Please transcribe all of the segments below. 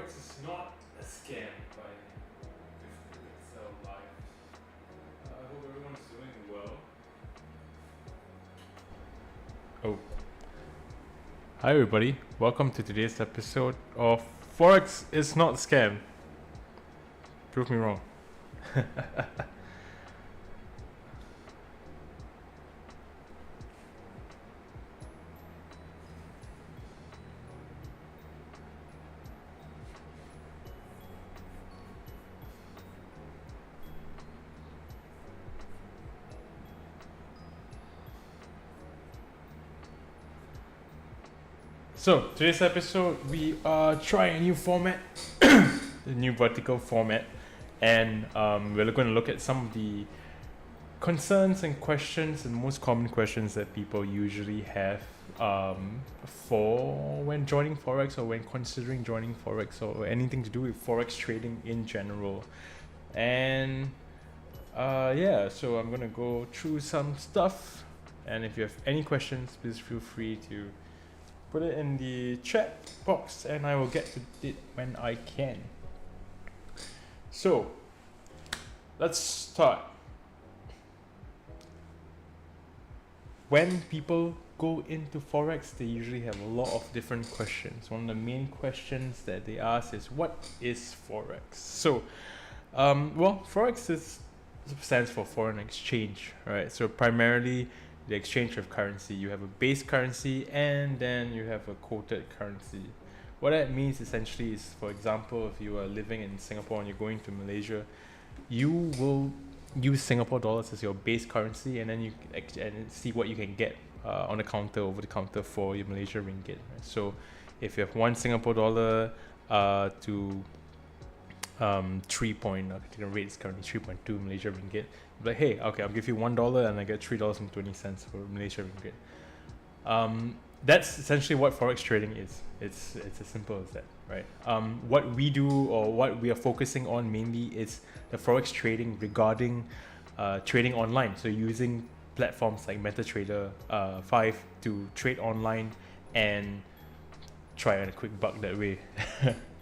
Forex is not a scam by Pipxcel Live. I hope everyone's doing well. Oh. Hi everybody, welcome to today's episode of Forex is not a scam. Prove me wrong. So, today's episode, we are trying a new format, a new vertical format, and we're going to look at some of the concerns and questions and most common questions that people usually have for when joining Forex or when considering joining Forex or anything to do with Forex trading in general. And yeah, so I'm going to go through some stuff, and if you have any questions, please feel free to put it in the chat box and I will get to it when I can. So let's start. When people go into Forex, they usually have a lot of different questions. One of the main questions that they ask is, what is Forex? So well, Forex stands for foreign exchange, right? So primarily the exchange of currency. You have a base currency and then you have a quoted currency. What that means essentially is, for example, if you are living in Singapore and you're going to Malaysia, you will use Singapore dollars as your base currency, and then you and see what you can get on the counter, over the counter, for your Malaysia ringgit. Right? So if you have one Singapore dollar to 3 point, I think the rate is currently 3.2 Malaysia ringgit. Like, hey, okay, I'll give you $1 and I get $3.20 for Malaysia ringgit. That's essentially what Forex trading is. It's as simple as that, right? What we do, or what we are focusing on mainly, is the Forex trading regarding trading online. So using platforms like MetaTrader 5 to trade online and try a quick buck that way,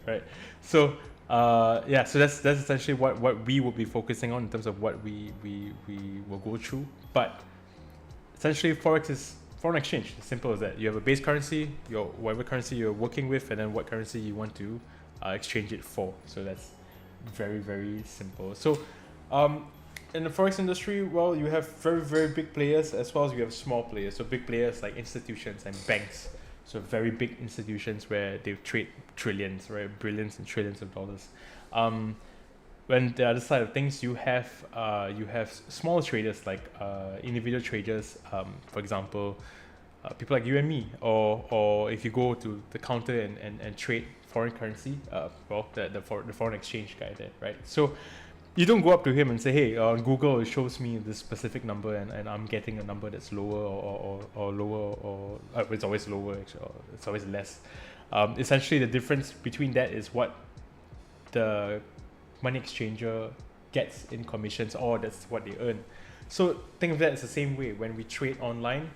right? So yeah, so that's essentially what we will be focusing on in terms of what we will go through. But essentially, Forex is foreign exchange. As simple as that. You have a base currency, your whatever currency you're working with, and then what currency you want to exchange it for. So that's very, very simple. So in the Forex industry, well, you have very, very big players as well as you have small players. So big players like institutions and banks. So very big institutions where they trade trillions, right? Billions and trillions of dollars. When the other side of things, you have small traders like individual traders, for example, people like you and me, or if you go to the counter and trade foreign currency, well, the foreign exchange guy there, right? So you don't go up to him and say, hey, on Google it shows me this specific number and I'm getting a number that's lower or lower, or it's always lower actually, or it's always less. Essentially the difference between that is what the money exchanger gets in commissions, or that's what they earn. So think of that as the same way. When we trade online,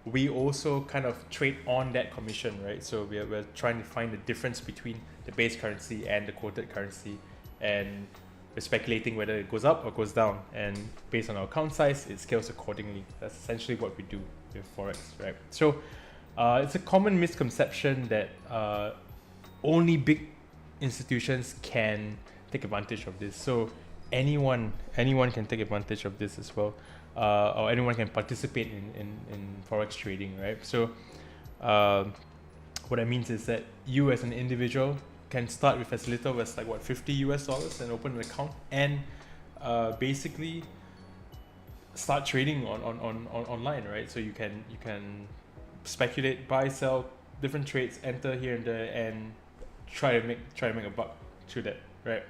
we also kind of trade on that commission, right? So we're trying to find the difference between the base currency and the quoted currency, and we're speculating whether it goes up or goes down, and based on our account size, it scales accordingly. That's essentially what we do with Forex, right? So it's a common misconception that only big institutions can take advantage of this. So anyone can take advantage of this as well, or anyone can participate in Forex trading, right? So what that means is that you as an individual can start with as little as like $50 and open an account and basically start trading on online, right? So you can speculate, buy, sell different trades, enter here and there, and try to make a buck through that, right?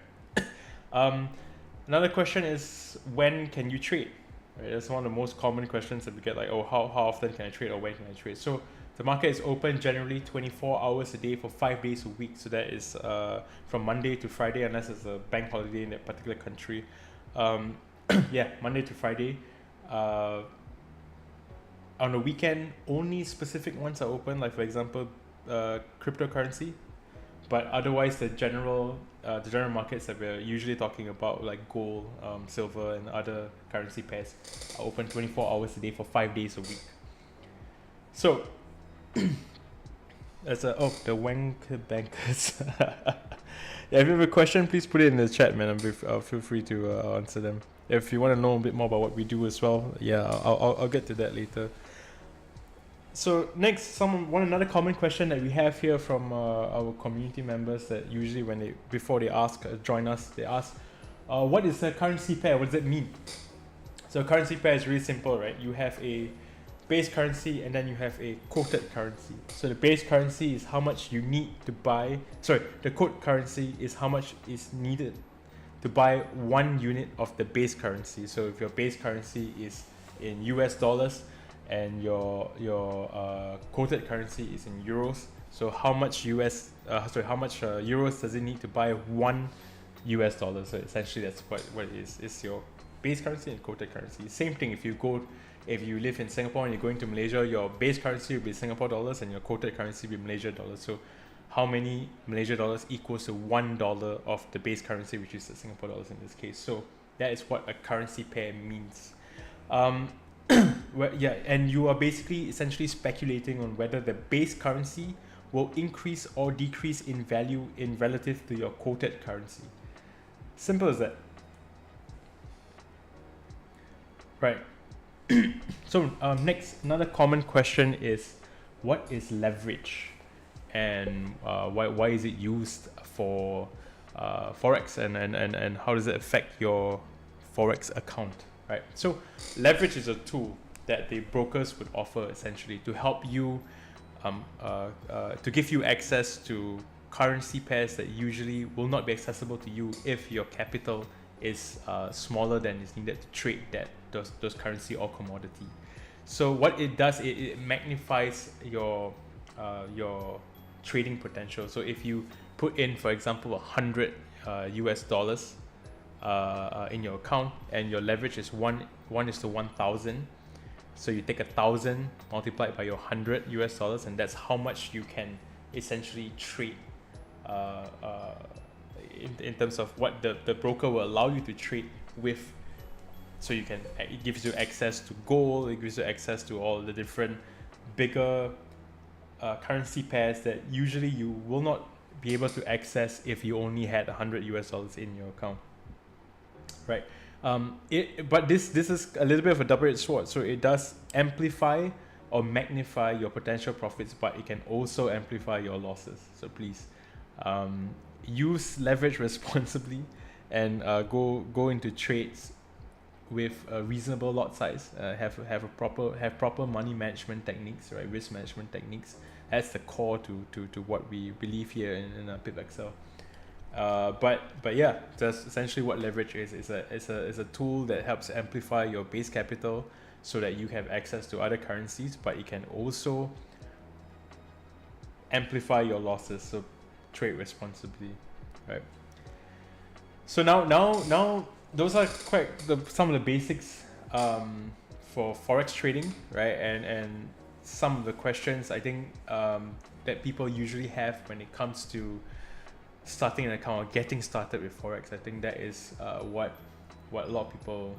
Another question is, when can you trade? Right, that's one of the most common questions that we get, like, oh, how often can I trade, or when can I trade? So the market is open generally 24 hours a day for 5 days a week. So that is from Monday to Friday, unless it's a bank holiday in that particular country. Yeah, Monday to Friday. On the weekend, only specific ones are open, like for example, cryptocurrency. But otherwise, the general markets that we're usually talking about, like gold, silver, and other currency pairs, are open 24 hours a day for 5 days a week. So, as a the wanker bankers. Yeah, if you have a question, please put it in the chat, man. I'll feel free to answer them. If you want to know a bit more about what we do as well, yeah, I'll get to that later. So next, another common question that we have here from our community members, that usually before they join us, they ask, what is a currency pair? What does it mean? So a currency pair is really simple, right? You have a base currency and then you have a quoted currency. So the base currency is how much you need to buy. Sorry, the quote currency is how much is needed to buy 1 unit of the base currency. So if your base currency is in US dollars and your quoted currency is in euros, so how much euros does it need to buy 1 US dollar? So essentially that's what it is. It's your base currency and quoted currency. Same thing if you live in Singapore and you're going to Malaysia, your base currency will be Singapore dollars and your quoted currency will be Malaysia dollars. So how many Malaysia dollars equals to $1 of the base currency, which is the Singapore dollars in this case. So that is what a currency pair means. And you are basically essentially speculating on whether the base currency will increase or decrease in value in relative to your quoted currency. Simple as that. Right. So next, another common question is, what is leverage, and why is it used for Forex, and how does it affect your Forex account, right? So leverage is a tool that the brokers would offer essentially to help you, to give you access to currency pairs that usually will not be accessible to you if your capital is smaller than is needed to trade those currency or commodity. So what it does, it magnifies your trading potential. So if you put in, for example, 100 US dollars in your account and your leverage is 1:1,000, so you take 1,000 multiplied by your 100 US dollars, and that's how much you can essentially trade in terms of what the broker will allow you to trade with. So it gives you access to gold, it gives you access to all the different bigger currency pairs that usually you will not be able to access if you only had 100 US dollars in your account, right? But this is a little bit of a double-edged sword. So it does amplify or magnify your potential profits, but it can also amplify your losses. So please use leverage responsibly and go into trades with a reasonable lot size. Have proper money management techniques, right? Risk management techniques. That's the core to what we believe here in Pipxcel. But yeah, that's essentially what leverage is. It's a tool that helps amplify your base capital so that you have access to other currencies, but it can also amplify your losses. So trade responsibly, right? So now those are some of the basics for Forex trading, right? And some of the questions I think that people usually have when it comes to starting an account or getting started with Forex. I think that is what a lot of people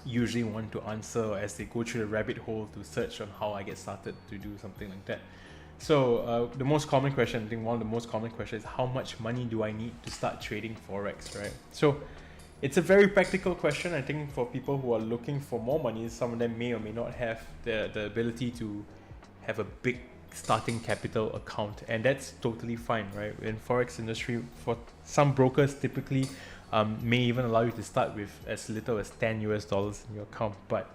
usually want to answer as they go through the rabbit hole to search on how I get started to do something like that. So the most common question, I think one of the most common questions is, how much money do I need to start trading Forex, right? So it's a very practical question. I think for people who are looking for more money, some of them may or may not have the ability to have a big starting capital account, and that's totally fine, right? In Forex industry, for some brokers typically may even allow you to start with as little as 10 US dollars in your account, but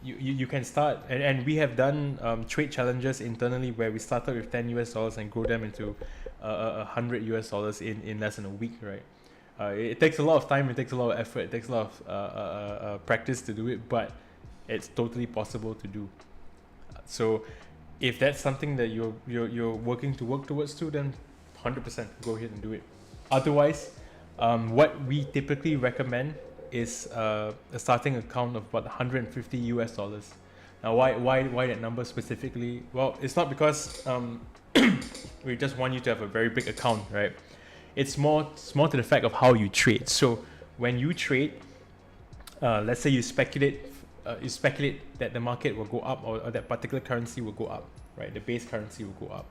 you can start, and we have done trade challenges internally where we started with 10 US dollars and grow them into 100 US dollars in less than a week, right? It takes a lot of time, it takes a lot of effort, it takes a lot of practice to do it, but it's totally possible to do. So if that's something that you're working towards to, then 100% go ahead and do it. Otherwise, what we typically recommend is a starting account of about 150 US dollars. Now, why that number specifically? Well, it's not because we just want you to have a very big account, right? It's more to the fact of how you trade. So when you trade, let's say you speculate that the market will go up, or that particular currency will go up, right? The base currency will go up.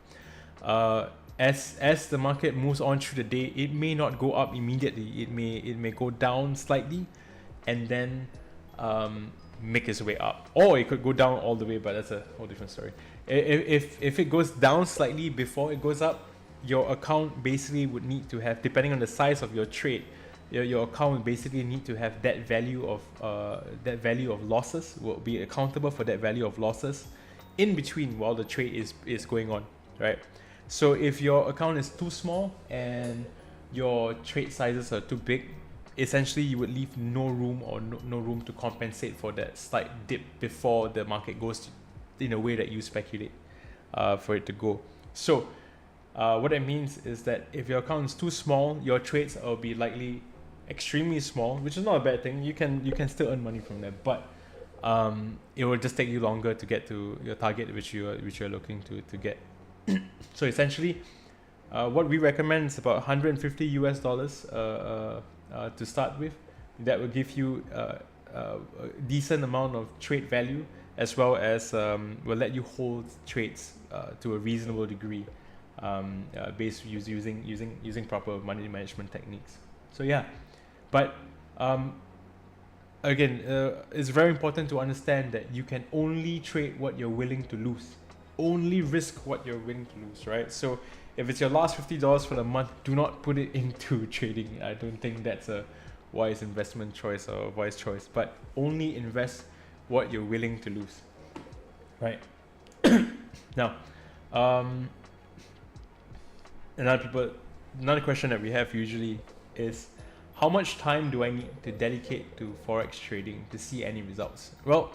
As the market moves on through the day, it may not go up immediately. It may go down slightly, and then make its way up, or it could go down all the way. But that's a whole different story. If it goes down slightly before it goes up, your account basically would need to have, depending on the size of your trade, your account basically need to have that value of losses, will be accountable for that value of losses in between while the trade is going on, right? So if your account is too small and your trade sizes are too big, essentially you would leave no room, or no room to compensate for that slight dip before the market goes in a way that you speculate for it to go. So what it means is that if your account is too small, your trades will be likely extremely small, which is not a bad thing. You can still earn money from them, but it will just take you longer to get to your target, which you're looking to get. So essentially, what we recommend is about $150 to start with. That will give you a decent amount of trade value, as well as will let you hold trades to a reasonable degree, based using proper money management techniques. So yeah, but again, it's very important to understand that you can only trade what you're willing to lose, only risk what you're willing to lose, right? So if it's your last $50 for the month, do not put it into trading. I don't think that's a wise investment choice or a wise choice, but only invest what you're willing to lose, right? Now, another question that we have usually is, how much time do I need to dedicate to Forex trading to see any results? Well,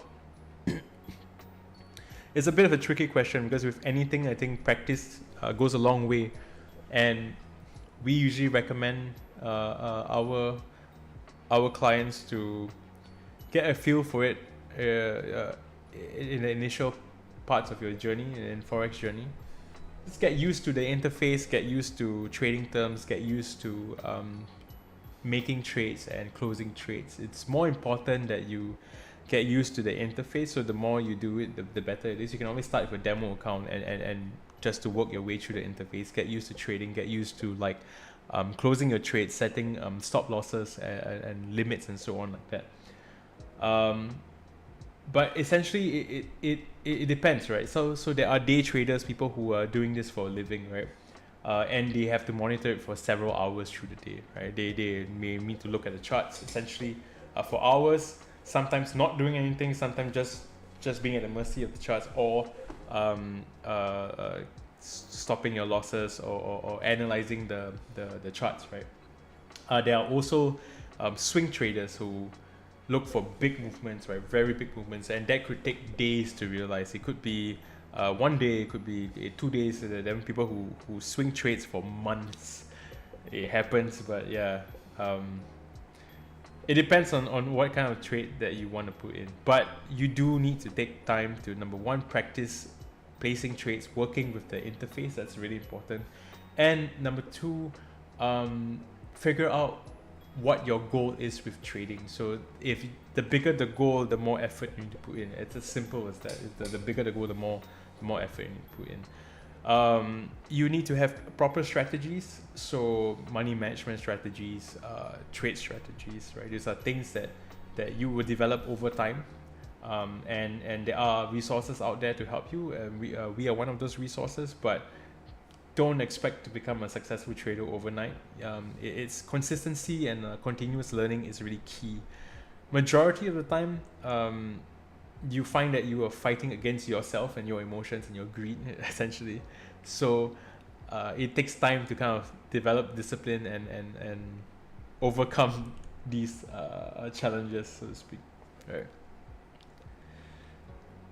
it's a bit of a tricky question, because with anything, I think practice goes a long way, and we usually recommend our clients to get a feel for it in the initial parts of your journey, in Forex journey. Just get used to the interface, get used to trading terms, get used to making trades and closing trades. It's more important that you get used to the interface, so the more you do it, the better it is. You can always start with a demo account and just to work your way through the interface, get used to trading, get used to closing your trades, setting stop losses and limits and so on, like that. But essentially it depends, right? So there are day traders, people who are doing this for a living, right? And they have to monitor it for several hours through the day, right? They may need to look at the charts essentially for hours, sometimes not doing anything, sometimes just being at the mercy of the charts, or stopping your losses, or analyzing the charts, right? There are also swing traders who look for big movements, right? Very big movements, and that could take days to realize. It could be one day, it could be 2 days. There are people who swing trades for months. It happens, but yeah, it depends on what kind of trade that you want to put in. But you do need to take time to, number one, practice placing trades, working with the interface. That's really important. And number two, figure out what your goal is with trading. So if the bigger the goal, the more effort you need to put in. It's as simple as that. The bigger the goal, the more effort you need to put in. You need to have proper strategies, so money management strategies, trade strategies, right? These are things that you will develop over time, and there are resources out there to help you. We are one of those resources, but don't expect to become a successful trader overnight. It's consistency and continuous learning is really key. Majority of the time, you find that you are fighting against yourself and your emotions and your greed, essentially. So it takes time to kind of develop discipline and overcome these challenges, so to speak. Right.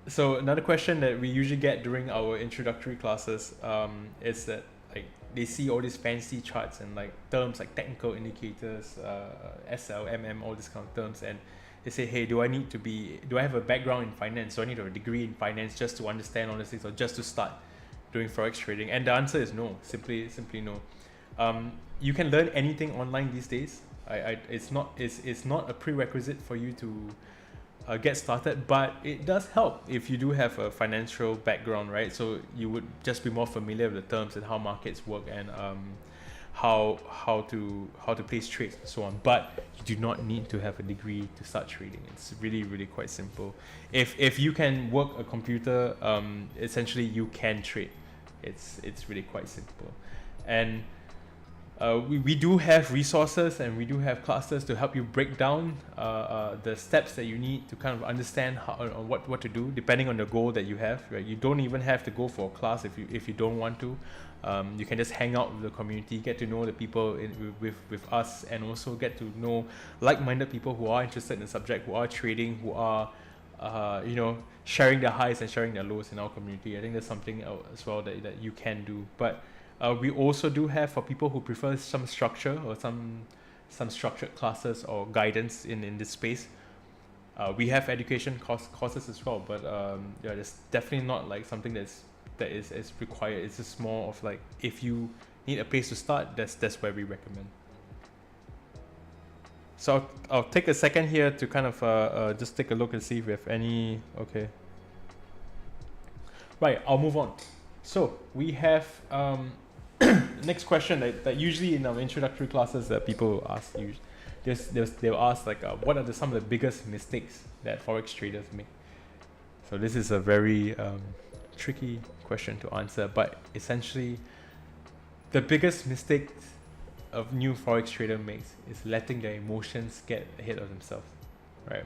So another question that we usually get during our introductory classes is that they see all these fancy charts and terms like technical indicators, SL, MM, all these kind of terms, and they say, hey, do I have a background in finance? Do I need a degree in finance just to understand all these things, or just to start? doing forex trading? And the answer is no. Simply no. You can learn anything online these days. It's not a prerequisite for you to get started, but it does help if you do have a financial background, right? So you would just be more familiar with the terms and how markets work, and how to place trades and so on. But you do not need to have a degree to start trading. It's really quite simple. If you can work a computer, essentially you can trade. It's really quite simple. And we do have resources, and we do have classes to help you break down the steps that you need to kind of understand how, what to do depending on the goal that you have, right? You don't even have to go for a class if you don't want to. You can just hang out with the community, get to know the people with us, and also get to know like-minded people who are interested in the subject, who are trading, who are sharing their highs and sharing their lows in our community. I think that's something as well that you can do. But we also do have, for people who prefer some structure or some structured classes or guidance in this space, we have education courses as well. But it's definitely not like something that is required. It's just more of like, if you need a place to start, that's where we recommend. So I'll take a second here to kind of just take a look and see if we have any. Okay. Right, I'll move on. So we have next question that usually in our introductory classes that people ask, they'll ask like, what are some of the biggest mistakes that forex traders make? So this is a very tricky question to answer, but essentially the biggest mistake a new forex trader makes is letting their emotions get ahead of themselves, right?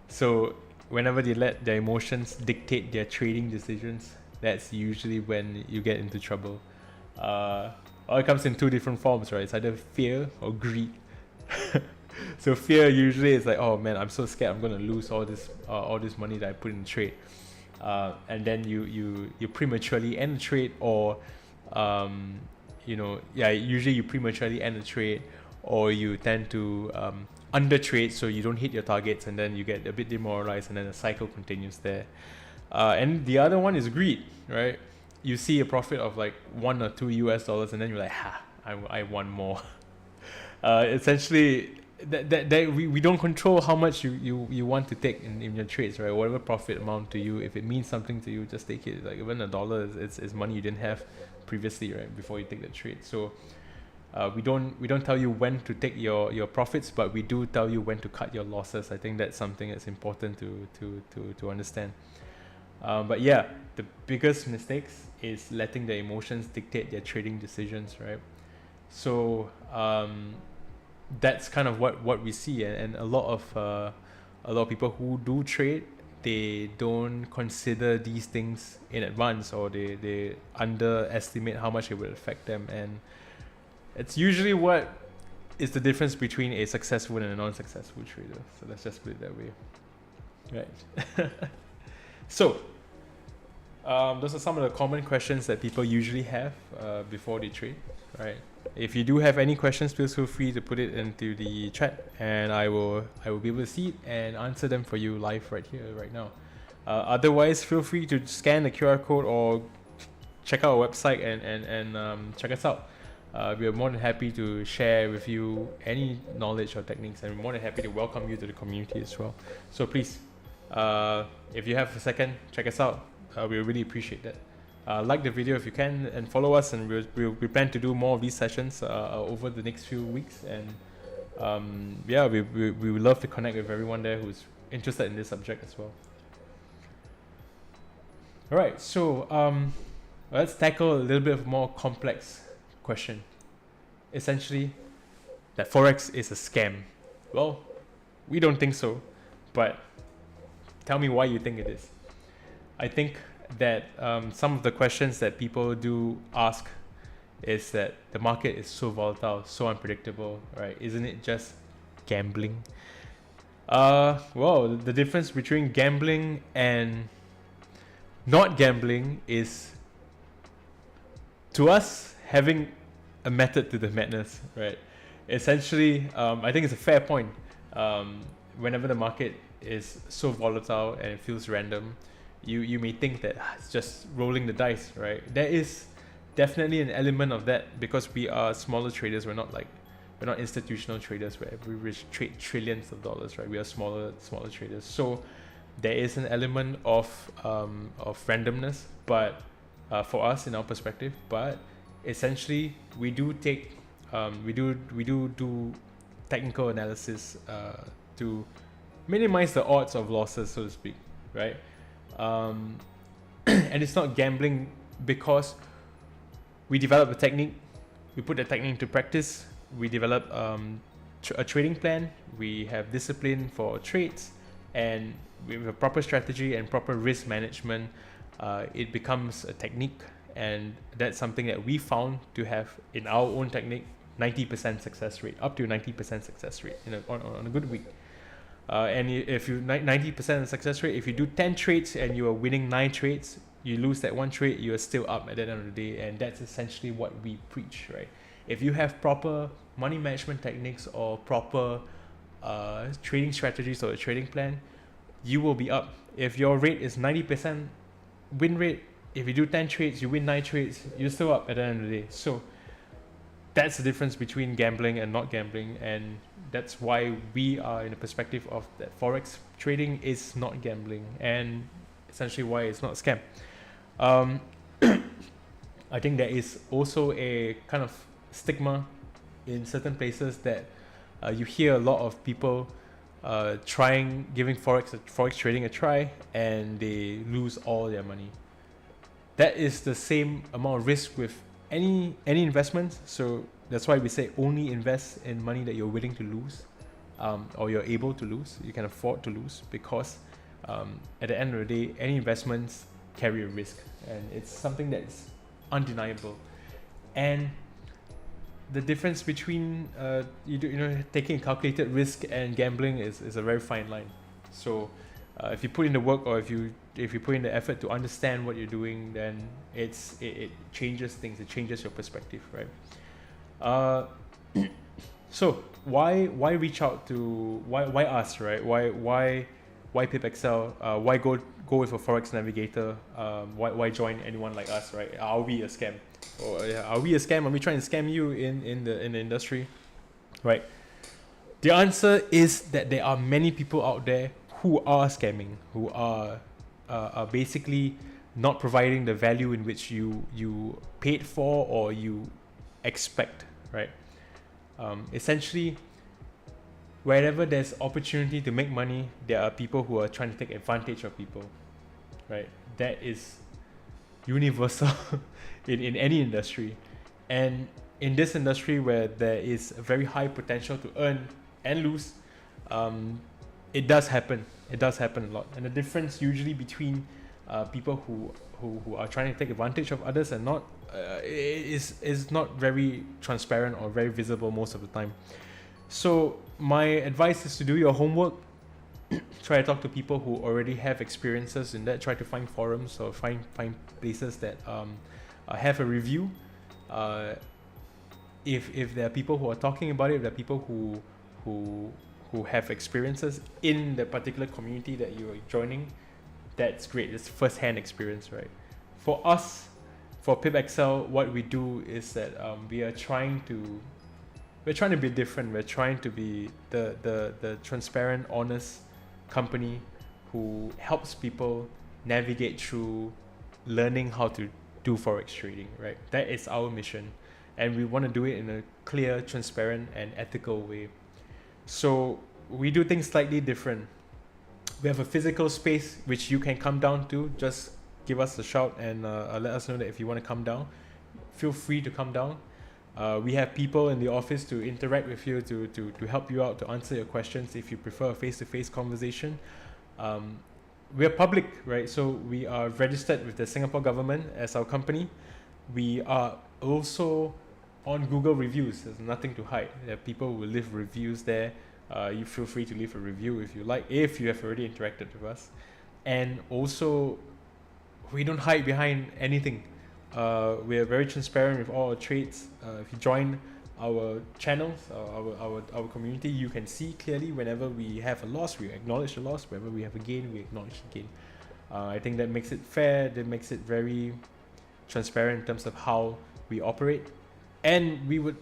So whenever they let their emotions dictate their trading decisions, that's usually when you get into trouble. It comes in two different forms, right? It's either fear or greed. So fear usually is like, oh man, I'm so scared I'm gonna lose all this money that I put in the trade, and then you prematurely end the trade, or usually you prematurely end the trade, or you tend to under trade, so you don't hit your targets, and then you get a bit demoralized, and then the cycle continues there. And the other one is greed, right? You see a profit of like $1 or $2, and then you're like, I want more. Essentially, that we don't control how much you want to take in your trades, right? Whatever profit amount to you, if it means something to you, just take it. Like even $1 is money you didn't have previously, right? Before you take the trade. So we don't tell you when to take your profits, but we do tell you when to cut your losses. I think that's something that's important to understand. But yeah, the biggest mistakes is letting their emotions dictate their trading decisions, right? So that's kind of what we see, and a lot of people who do trade, they don't consider these things in advance, or they underestimate how much it will affect them, and it's usually what is the difference between a successful and a non-successful trader. So let's just put it that way, right? So those are some of the common questions that people usually have before they trade, right? If you do have any questions, please feel free to put it into the chat, and I will be able to see it and answer them for you live right here, right now. Otherwise, feel free to scan the QR code or check out our website and check us out. We are more than happy to share with you any knowledge or techniques, and we're more than happy to welcome you to the community as well. So please, if you have a second, check us out. We really appreciate that. Like the video if you can, and follow us, and we plan to do more of these sessions over the next few weeks, and we would love to connect with everyone there who's interested in this subject as well. All right, so let's tackle a little bit of more complex question. Essentially, that Forex is a scam. Well, we don't think so, but tell me why you think it is. I think that some of the questions that people do ask is that the market is so volatile, so unpredictable, right? Isn't it just gambling? Well, the difference between gambling and not gambling is, to us, having a method to the madness, right? Essentially, I think it's a fair point. Whenever the market is so volatile and it feels random, you may think that it's just rolling the dice, right? There is definitely an element of that because we are smaller traders. We're not institutional traders where we trade trillions of dollars, right? We are smaller traders. So there is an element of randomness, but for us in our perspective, but essentially we do take we do technical analysis to minimize the odds of losses, so to speak, right? And it's not gambling because we develop a technique, we put the technique into practice, we develop a trading plan, we have discipline for trades, and with a proper strategy and proper risk management, it becomes a technique. And that's something that we found to have in our own technique 90% success rate, up to 90% success rate on a good week. And if you 90% success rate, if you do 10 trades and you are winning 9 trades, you lose that one trade, you are still up at the end of the day. And that's essentially what we preach, right? If you have proper money management techniques or proper trading strategies or a trading plan, you will be up. If your rate is 90% win rate, if you do 10 trades, you win 9 trades, you're still up at the end of the day. So that's the difference between gambling and not gambling, and that's why we are in the perspective of that Forex trading is not gambling, and essentially why it's not a scam. I think there is also a kind of stigma in certain places that you hear a lot of people giving Forex trading a try, and they lose all their money. That is the same amount of risk with any investment. So that's why we say only invest in money that you're willing to lose, or you're able to lose, you can afford to lose, because at the end of the day, any investments carry a risk, and it's something that's undeniable. And the difference between taking a calculated risk and gambling is a very fine line. So if you put in the work, or if you put in the effort to understand what you're doing, then it changes things. It changes your perspective, right? So why reach out to why us, right? Why Pipxcel? Why go with a Forex navigator? Why join anyone like us, right? Are we a scam? Or are we a scam? Are we trying to scam you in the industry, right? The answer is that there are many people out there who are scamming, who are basically not providing the value in which you paid for or you expect, right? Essentially, wherever there's opportunity to make money, there are people who are trying to take advantage of people, right? That is universal in any industry. And in this industry where there is a very high potential to earn and lose, it does happen. It does happen a lot. And the difference usually between people who are trying to take advantage of others and not is not very transparent or very visible most of the time. So my advice is to do your homework. Try to talk to people who already have experiences in that. Try to find forums or find places that have a review. If there are people who are talking about it, if there are people who have experiences in the particular community that you are joining, that's great. It's first-hand experience, right? For us, for Pipxcel, what we do is that we're trying to be different. We're trying to be the transparent, honest company who helps people navigate through learning how to do Forex trading, right? That is our mission. And we want to do it in a clear, transparent, and ethical way. So we do things slightly different. We have a physical space which you can come down to. Just give us a shout and let us know that if you want to come down. Feel free to come down. We have people in the office to interact with you, to help you out, to answer your questions if you prefer a face-to-face conversation. We are public, right? So we are registered with the Singapore government as our company. We are also on Google reviews. There's nothing to hide. There are people who will leave reviews there. You feel free to leave a review if you like, if you have already interacted with us. And also, we don't hide behind anything. We are very transparent with all our trades. If you join our channels, our community, you can see clearly whenever we have a loss, we acknowledge the loss. Whenever we have a gain, we acknowledge the gain. I think that makes it fair, that makes it very transparent in terms of how we operate, and we would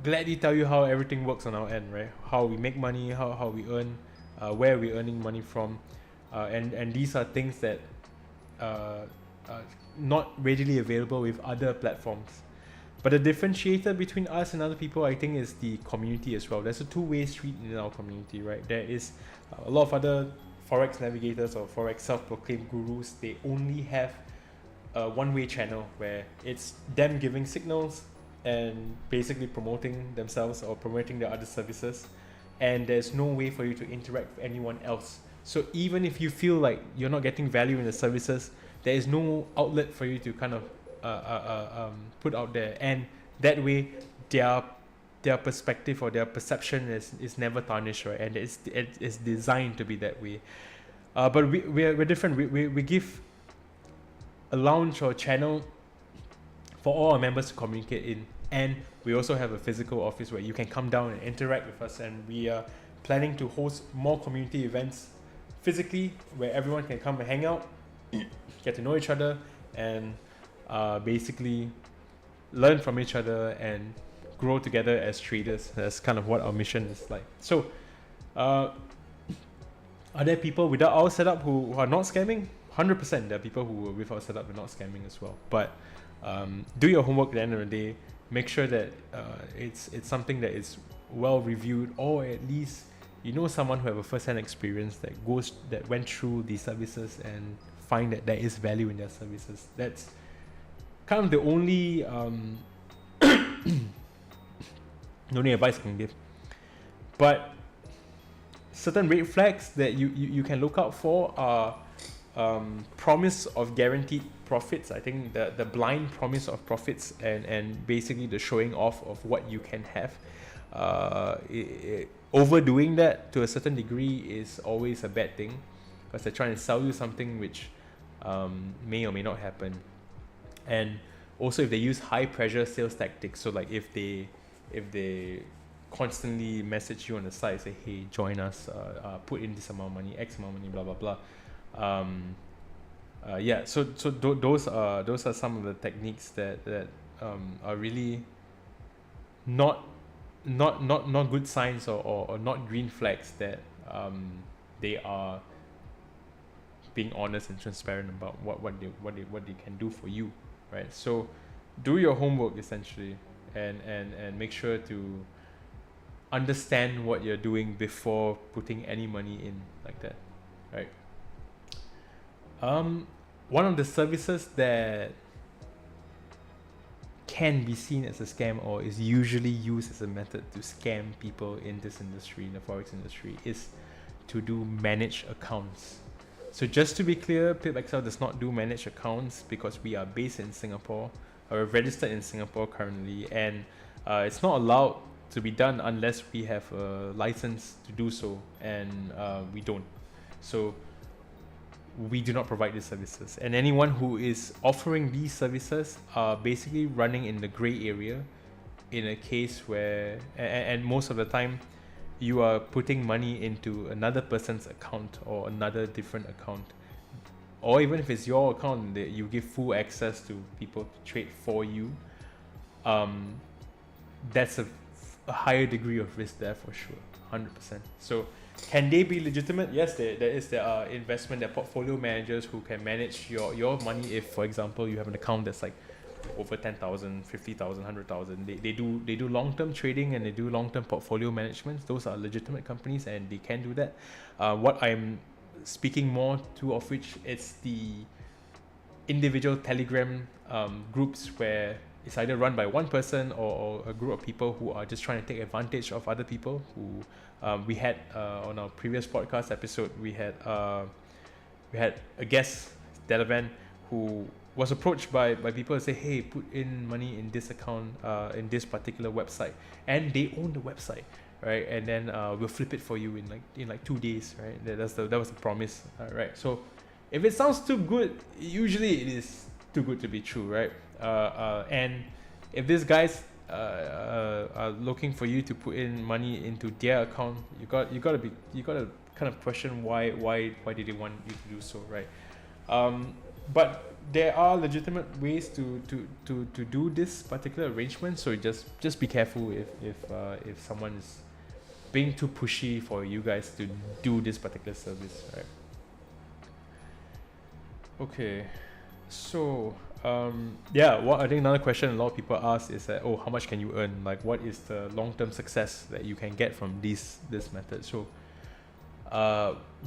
gladly tell you how everything works on our end, right? How we make money, how we earn, where we're earning money from, and these are things that are not readily available with other platforms. But the differentiator between us and other people, I think, is the community as well. There's a two-way street in our community, right? There is a lot of other Forex navigators or Forex self-proclaimed gurus. They only have a one-way channel where it's them giving signals and basically promoting themselves or promoting their other services. And there's no way for you to interact with anyone else. So even if you feel like you're not getting value in the services, there is no outlet for you to kind of put out there, and that way their perspective or their perception is never tarnished, right? And it's designed to be that way. But we're different. We give a lounge or channel for all our members to communicate in, and we also have a physical office where you can come down and interact with us, and we are planning to host more community events physically where everyone can come and hang out, get to know each other, and basically learn from each other and grow together as traders. That's kind of what our mission is like. So are there people without our setup who are not scamming? 100%. There are people who are with our setup and not scamming as well. But do your homework at the end of the day. Make sure that it's something that is well reviewed, or at least you know someone who have a first-hand experience that went through these services and find that there is value in their services. That's kind of the only advice I can give. But certain red flags that you can look out for are promise of guaranteed profits. I think the blind promise of profits and basically the showing off of what you can have. Overdoing that to a certain degree is always a bad thing, because they're trying to sell you something which may or may not happen. And also if they use high pressure sales tactics, so like if they constantly message you on the site, say, hey, join us, put in this amount of money, X amount of money, blah blah blah. So those are some of the techniques that are really not good signs or not green flags that they are being honest and transparent about what they can do for you, right? So do your homework essentially, and make sure to understand what you're doing before putting any money in like that, right? One of the services that can be seen as a scam, or is usually used as a method to scam people in this industry, in the Forex industry, is to do managed accounts. So just to be clear, Pipxcel does not do managed accounts because we are based in Singapore, or registered in Singapore currently, and it's not allowed to be done unless we have a license to do so, and we don't. So we do not provide these services, and anyone who is offering these services are basically running in the gray area, in a case where and most of the time you are putting money into another person's account or another different account, or even if it's your account that you give full access to people to trade for you. That's a higher degree of risk there for sure, 100%. So can they be legitimate? Yes, there are investment, there are portfolio managers who can manage your money. If, for example, you have an account that's like over 10,000, 50,000, 100,000, they do long-term trading and they do long-term portfolio management. Those are legitimate companies and they can do that. What I'm speaking more to, of which it's the individual Telegram groups where it's either run by one person or a group of people who are just trying to take advantage of other people. Who we had on our previous podcast episode, we had a guest, Delavan, who was approached by people and say, hey, put in money in this account, in this particular website, and they own the website, right? And then we'll flip it for you in like 2 days, right? That was the promise, right? So if it sounds too good, usually it is too good to be true, right? And if these guys are looking for you to put in money into their account, you gotta kind of question why did they want you to do so, right? But there are legitimate ways to do this particular arrangement. So just be careful if someone is being too pushy for you guys to do this particular service, right? Okay, so yeah, what I think another question a lot of people ask is that, oh, how much can you earn? Like, what is the long-term success that you can get from this method? So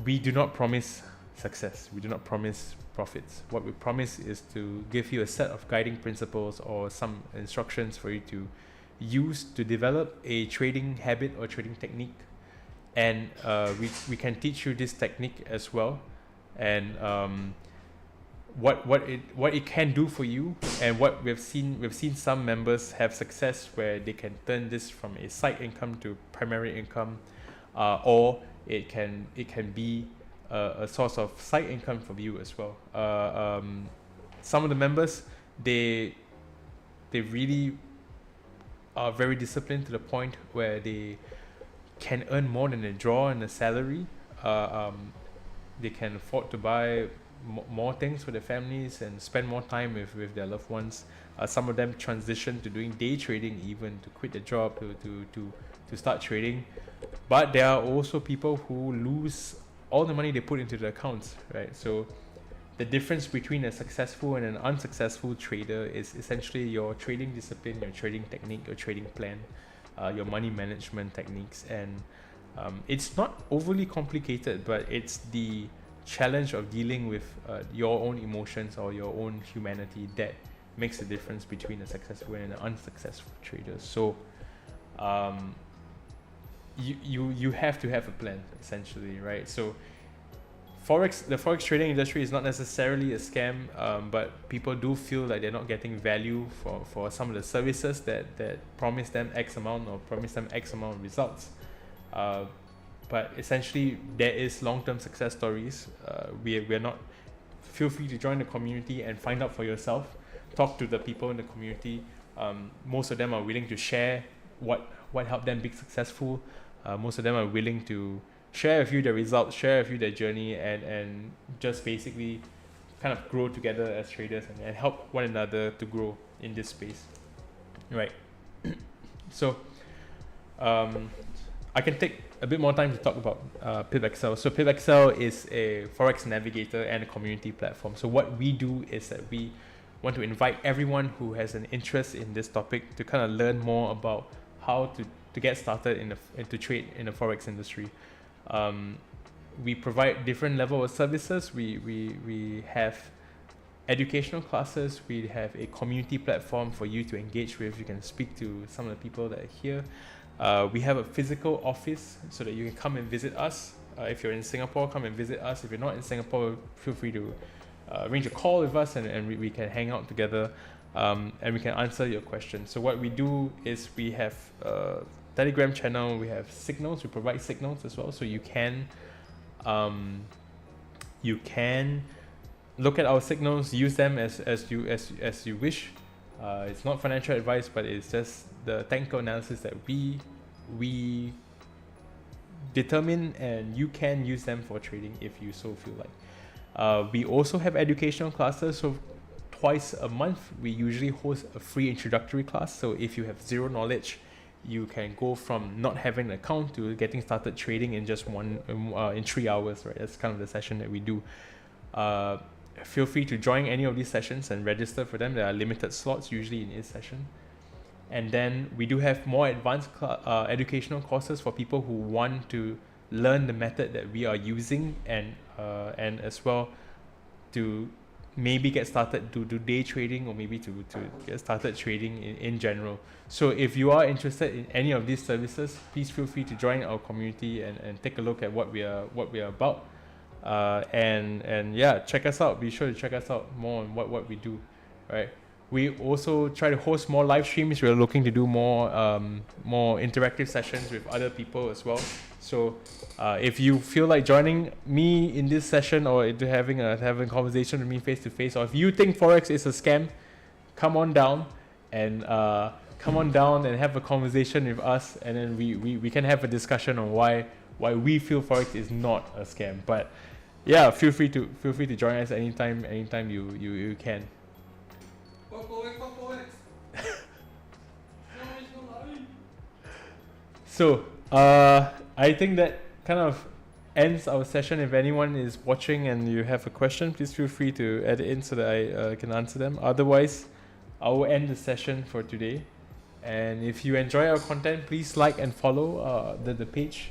we do not promise success. We do not promise profits. What we promise is to give you a set of guiding principles or some instructions for you to use to develop a trading habit or trading technique. And we can teach you this technique as well. And what it can do for you, and what we've seen some members have success where they can turn this from a side income to primary income, or it can be a source of side income for you as well. Some of the members, they really are very disciplined to the point where they can earn more than they draw in a salary. They can afford to buy more things for their families and spend more time with their loved ones. Some of them transition to doing day trading, even to quit the job to start trading. But there are also people who lose all the money they put into the accounts, right? So the difference between a successful and an unsuccessful trader is essentially your trading discipline, your trading technique, your trading plan, your money management techniques. And it's not overly complicated, but it's the challenge of dealing with your own emotions or your own humanity that makes the difference between a successful and an unsuccessful trader. So you have to have a plan, essentially, right? So the forex trading industry is not necessarily a scam, but people do feel like they're not getting value for some of the services that promise them X amount or promise them X amount of results. But essentially, there is long-term success stories. We're not. Feel free to join the community and find out for yourself. Talk to the people in the community. Most of them are willing to share what helped them be successful. Most of them are willing to share with you their results, share with you their journey, and just basically kind of grow together as traders and help one another to grow in this space, right? So I can take a bit more time to talk about Pipxcel. So Pipxcel is a Forex navigator and a community platform. So what we do is that we want to invite everyone who has an interest in this topic to kind of learn more about how to get started to trade in the Forex industry. We provide different level of services. We have educational classes. We have a community platform for you to engage with. You can speak to some of the people that are here. We have a physical office so that you can come and visit us. If you're in Singapore, come and visit us. If you're not in Singapore, feel free to arrange a call with us and we can hang out together and we can answer your questions. So what we do is we have a Telegram channel, we have signals, we provide signals as well. So you can look at our signals, use them as you wish. It's not financial advice, but it's just the technical analysis that we determine, and you can use them for trading if you so feel like. We also have educational classes, so twice a month we usually host a free introductory class. So if you have zero knowledge, you can go from not having an account to getting started trading in just in 3 hours, right? That's kind of the session that we do. Feel free to join any of these sessions and register for them. There are limited slots usually in each session. And then we do have more advanced educational courses for people who want to learn the method that we are using and as well to maybe get started to do day trading, or maybe to get started trading in general. So if you are interested in any of these services, please feel free to join our community and take a look at what we are about. And yeah, check us out. Be sure to check us out more on what we do, right? We also try to host more live streams. We're looking to do more interactive sessions with other people as well. So if you feel like joining me in this session or into having a conversation with me face to face, or if you think Forex is a scam, come on down and have a conversation with us, and then we can have a discussion on why we feel Forex is not a scam. But yeah, feel free to join us anytime you can. So I think that kind of ends our session. If anyone is watching and you have a question, please feel free to add it in so that I can answer them. Otherwise, I will end the session for today. And if you enjoy our content, please like and follow the page.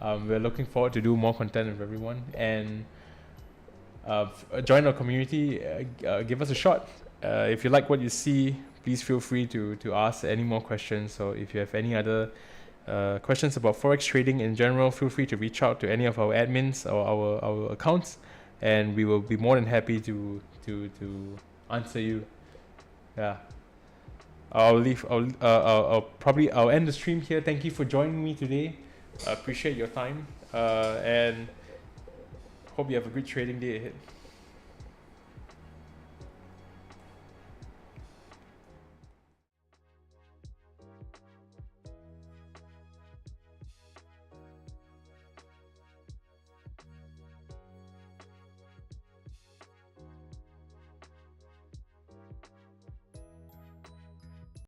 We're looking forward to do more content with everyone, and join our community. Give us a shot. If you like what you see, please feel free to ask any more questions. So if you have any other questions about Forex trading in general, feel free to reach out to any of our admins or our accounts, and we will be more than happy to answer you. Yeah. I'll end the stream here. Thank you for joining me today. I appreciate your time, and hope you have a good trading day ahead.